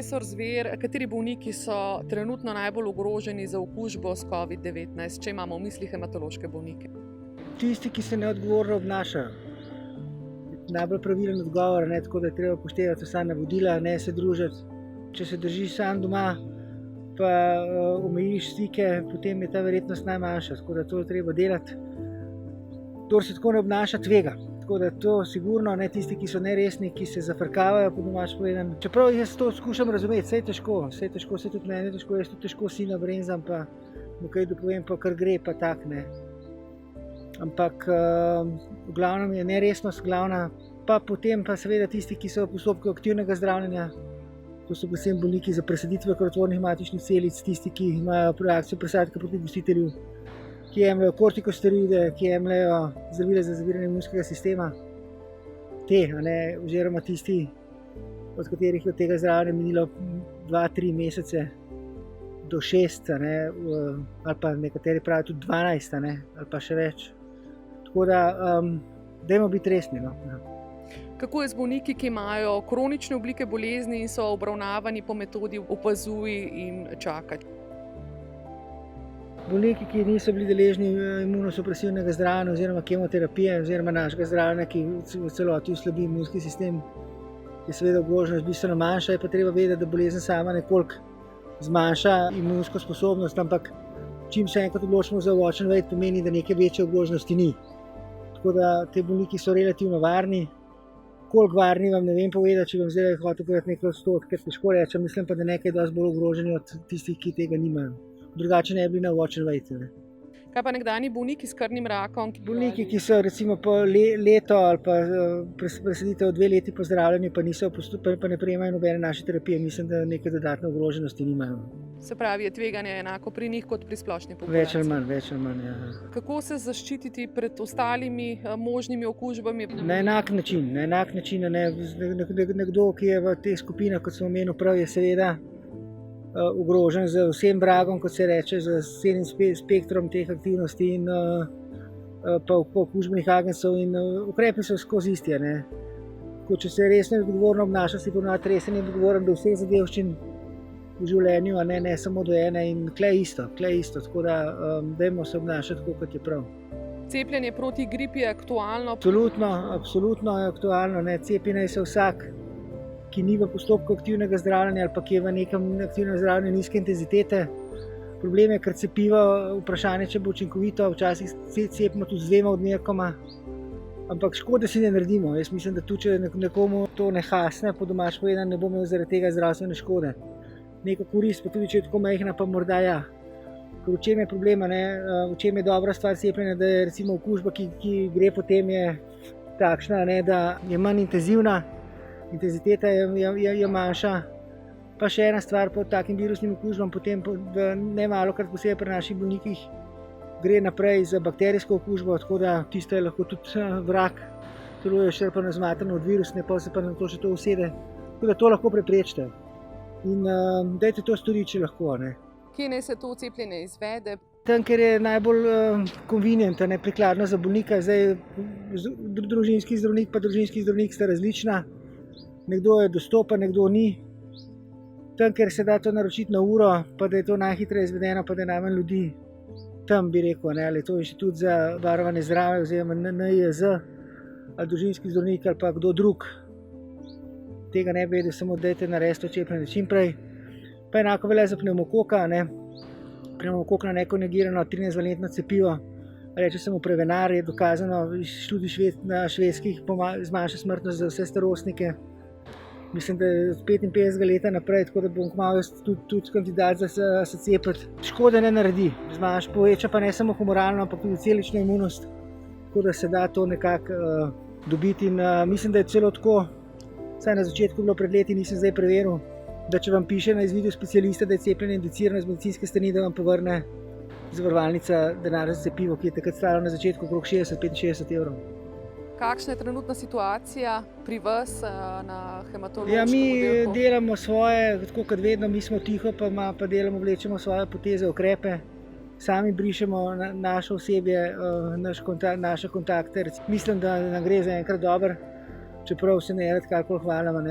Profesor Zver, kateri bolniki so trenutno najbolj ogroženi za okužbo s COVID-19, če imamo v mislih hematološke bolnike? Tisti, ki se neodgovorno obnašajo. Najbolj pravilen odgovor, tako da je treba upoštevati vsa navodila, ne se družiti. Če se držiš sam doma, pa omejiš stike, potem je ta verjetnost najmanjša, tako da to je treba delati. Kdor se tako ne obnaša, tvega. Tako da to sigurno, ne tisti, ki so neresni, ki se zafrkavajo, po domač povedano. Čeprav jaz to skušam razumeti, saj je težko, saj tudi meni je težko, jaz tudi težko sina brenzam, pa mu kaj dopovem, pa kar gre, pa tak ne. Ampak v glavnem je neresnost glavna, pa potem pa seveda tisti, ki so v postopku aktivnega zdravljenja. To so predvsem bolniki za presaditve krvotvornih matičnih celic, tisti, ki imajo reakcijo presadke proti gostitelju, ki jemljejo kortikosteroide, ki jemljejo zdravila za zaviranje imunskega sistema. Te, oziroma tisti, od katerih je od tega zdravljenja minilo 2-3 mesece do 6, ali pa nekateri pravijo tudi 12, ali pa še več. Tako da, dajmo biti resni. Kako je z bolniki, ki imajo kronične oblike bolezni in so obravnavani po metodi opazuj in čakaj? Bolniki, ki niso bili deležni imunosupresivnega zdravljenja oziroma kemoterapije oziroma našega zdravljenja, ki v celoti oslabi imunski sistem, je seveda ogroženost bistveno manjša. Je pa treba vedeti, da bolezen sama nekoliko zmanjša imunsko sposobnost, ampak čim se enkrat odločimo za watch and wait, pomeni, da neke večje ogroženosti ni. Tako da te bolniki so relativno varni. Koliko varni vam ne vem povedati, če vam zdaj hotel povedati nekaj odstotke, težko rečem, mislim pa, da nekaj dosti bolj ogroženi od tistih, ki tega nimajo. Drugače ne bi na watch and wait. Kaj pa nekdanji bolniki s krvnim rakom? Bolniki, ki so recimo po leto ali pa presaditev 2 leti po zdravljenju, pa ne prejemajo nobene naše terapije, mislim, da neke dodatne ogroženosti nimajo. Se pravi, je tveganje enako pri njih kot pri splošni populaciji? Več ali manj, ja. Kako se zaščititi pred ostalimi možnimi okužbami? Na enak način. Nekdo, ki je v teh skupinah, kot sem omenil prej, je seveda ogrožen z vsem vragom, kot se reče, z celim spektrom teh aktivnosti in pa okužbenih agensov in ukrepi so skozi isti. Če se res neodgovorno obnaša, si ponovadi res neodgovoren do vseh zadevščin v življenju, ne samo do ene, in tle isto. Tako da dajmo se obnašati tako, kot je prav. Cepljenje proti gripi je aktualno? Absolutno je aktualno. Cepi naj se vsak, ki ni v postopku aktivnega zdravljenja ali pa ki je v nekem aktivnem zdravljenju nizke intenzitete. Problem je, ker cepivo, vprašanje, če bo učinkovito, včasih cepimo tudi z 2 odmerkoma, ampak škode si ne naredimo. Jaz mislim, da tudi če nekomu to ne hasne, po domač povedano, ne bo imel zaradi tega zdravstvene škode. Neko korist, pa tudi če je tako majhna, pa morda ja. Ker v čem je problema, v čem je dobra stvar cepljenja, da je recimo okužba, ki gre potem, je takšna, da je manj intenzivna, intenziteta je manjša. Pa še ena stvar, po takim virusnim okužbam, potem ne malokrat posebej pri naših bolnikih gre naprej za bakterijsko okužbo, tako da tisto je lahko tudi vrag, telo je še plazmatično od virusne, pa se pa na to še to usede. Tako da to lahko preprečite. In dajte to storiti, če lahko. Kje naj se to cepljenje izvede? Tam, kjer je najbolj convenient, prikladno za bolnika. Zdaj, družinski zdravnik pa družinski zdravnik sta različna. Nekdo je dostopen, nekdo ni. Tam, kjer se da to naročiti na uro, pa da je to najhitreje izvedeno, pa da je najmanj ljudi, tam bi rekel, ali je to Inštitut za varovanje zdravja oziroma NIJZ, ali družinski zdravnik ali pa kdo drug. Tega ne bi vedel, samo dajte narediti to cepljenje čim prej. Pa enako velja za pnevmokoka. Pnevmokok na nekonjugirano 13-valentno cepivo, reče se mu Prevenar, je dokazano iz študij na švedskih, zmanjša smrtnost za vse starostnike. Mislim, da je od 55 leta naprej, tako da bom kmalu tudi kandidat za se cepiti. Škode ne naredi, poveča pa ne samo humoralno, ampak tudi celično imunost, tako da se da to nekako dobiti. In mislim, da je celo tako, saj na začetku bilo pred leti, nisem zdaj preveril, da če vam piše na izvidu specialista, da je cepljenje indicirano iz medicinske strani, da vam povrne zavarovalnica denar za cepivo, ki je takrat stalo na začetku okrog 60-65 evrov. Kakšna je trenutna situacija pri vas na hematološkem oddelku? Mi delamo svoje, tako kot vedno, mi smo tiho, pa delamo, vlečemo svoje poteze, ukrepe. Sami brišemo naše osebje, naše kontakte. Mislim, da nam gre za enkrat dobro, čeprav se ne rad kakor hvalimo.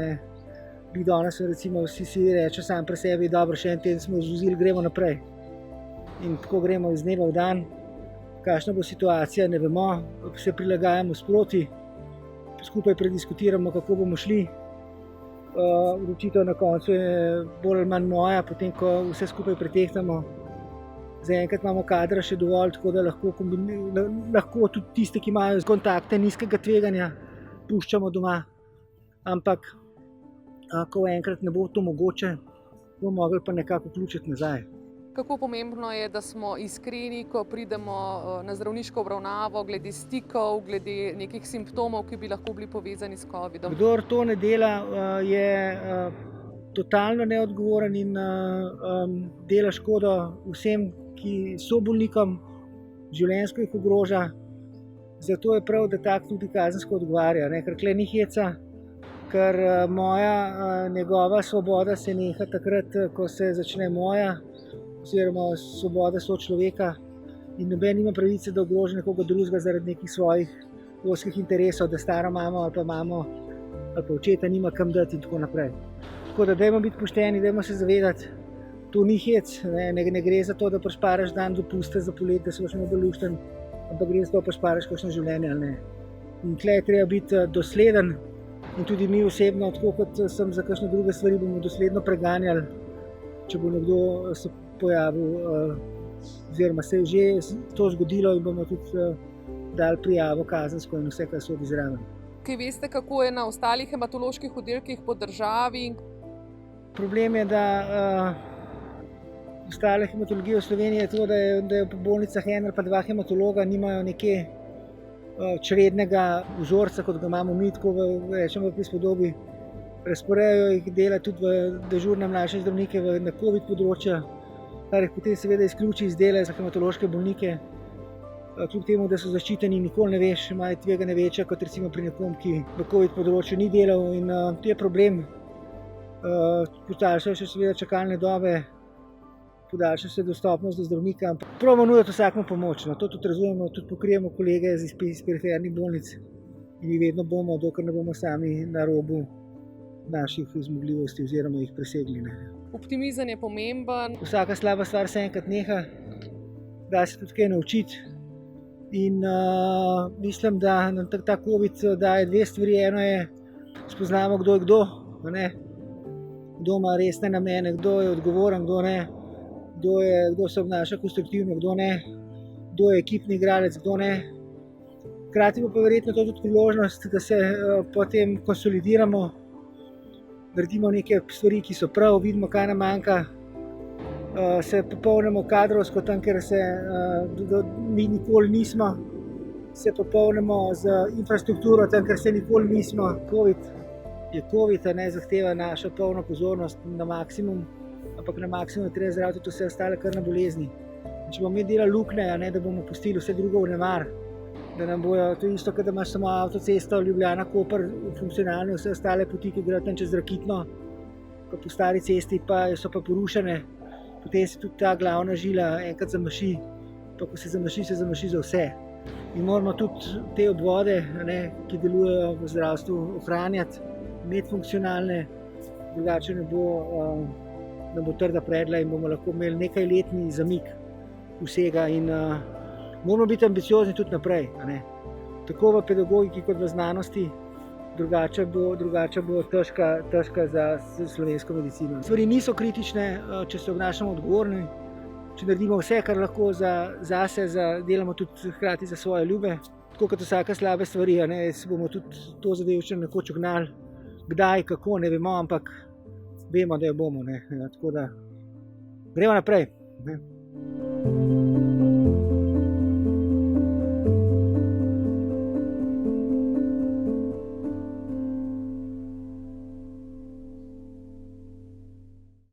danes recimo vsi reče sam pri sebi, dobro, še en teden smo zvozili, gremo naprej. In tako gremo iz dneva v dan. Kakšna bo situacija, ne vemo, se prilagajamo sproti, skupaj prediskutiramo, kako bomo šli. Odločitev na koncu je bolj ali manj moja, potem ko vse skupaj pretehtamo. Zaenkrat imamo kadra še dovolj, tako da lahko tudi tiste, ki imajo kontakte nizkega tveganja, puščamo doma. Ampak ko enkrat ne bo to mogoče, bomo mogli pa nekako vključiti nazaj. Kako pomembno je, da smo iskreni, ko pridemo na zdravniško obravnavo, glede stikov, glede nekih simptomov, ki bi lahko bili povezani s COVID-om? Kdor to ne dela, je totalno neodgovoren in dela škodo vsem, ki so bolnikom, življenjsko jih ogroža. Zato je prav, da tak tudi kazensko odgovarja, ker tukaj ni heca, ker njegova svoboda se neha takrat, ko se začne moja, oziroma svoboda sočloveka, in noben nima pravice, da ogroža nekoga drugega zaradi nekih svojih ozkih interesov, da staro mamo ali pa mamo ali pa očeta nima kam dati in tako naprej. Tako da dajmo biti pošteni, dajmo se zavedati, to ni hec, ne gre za to, da prešparaš dan dopusta za polet, da se boš imel lušten, ampak gre za to, da prešparaš kakšno življenje ali ne. In tukaj je treba biti dosleden in tudi mi osebno, tako kot sem za kakšne druge stvari, bomo dosledno preganjali, če bo nekdo se pojavil, oziroma se je že to zgodilo in bomo tudi dali prijavo kazensko in vse, kar sodi zraven. Kaj veste, kako je na ostalih hematoloških oddelkih po državi? Problem je, da ostale hematologije v Sloveniji je to, da je po bolnicah en ali pa dva hematologa, nimajo nekje črednega vzorca, kot ga imamo mi, tako rečemo v prispodobi. Razporejajo jih dela tudi v dežurne mlajše zdravnike na COVID področja, kar jih potem seveda izključi iz dela za hematološke bolnike. Kljub temu, da so zaščiteni, nikoli ne veš, imajo tveganje večje kot recimo pri nekom, ki v COVID področju ni delal, in to je problem. Podaljšajo se seveda čakalne dobe, podaljša se dostopnost do zdravnika. Probamo nuditi vsakmu pomoč, to tudi razumemo, tudi pokrijemo kolege iz perifernih bolnic in jih vedno bomo, dokler ne bomo sami na robu naših zmogljivosti oziroma jih presegli. Optimizem je pomemben. Vsaka slaba stvar se enkrat neha, da se tudi kaj naučiti. In mislim, da nam ta COVID daje dve stvari. Eno je, spoznamo, kdo je kdo, kdo ima resne namene, kdo je odgovoren, kdo ne, kdo se obnaša konstruktivno, kdo ne, kdo je ekipni igralec, kdo ne. Hkrati pa verjetno to tudi priložnost, da se potem konsolidiramo, naredimo neke stvari, ki so prav, vidimo, kaj nam manjka, se popolnimo kadrovsko tam, kjer se mi nikoli nismo, se popolnimo z infrastrukturo tam, kjer se nikoli nismo. COVID je COVID, zahteva našo polno pozornost na maksimum, ampak na maksimum treba zdraviti tudi vse ostale krvne bolezni. Če bomo mi delali luknje, da bomo pustili vse drugo v nemar, da nam bojo to isto, da imaš samo avtocesto Ljubljana-Koper funkcionalne, vse ostale poti, ki grejo tam čez Rakitno, pa po stari cesti so pa porušene, potem se tudi ta glavna žila enkrat zamaši, pa ko se zamaši za vse. In moramo tudi te odvode, ki delujejo v zdravstvu, ohranjati, imeti funkcionalne, drugače ne bo trda predla in bomo lahko imeli nekajletni zamik vsega. In moramo biti ambiciozni tudi naprej, tako v pedagogiki kot v znanosti, drugače bo težka za slovensko medicino. Stvari niso kritične, če se obnašamo odgovorni, če naredimo vse, kar lahko zase, delamo tudi hkrati za svoje ljube. Tako kot vsaka slabe stvari, se bomo tudi to zadevščino nekoč ognali. Kdaj, kako, ne vemo, ampak vemo, da jo bomo. Tako da gremo naprej.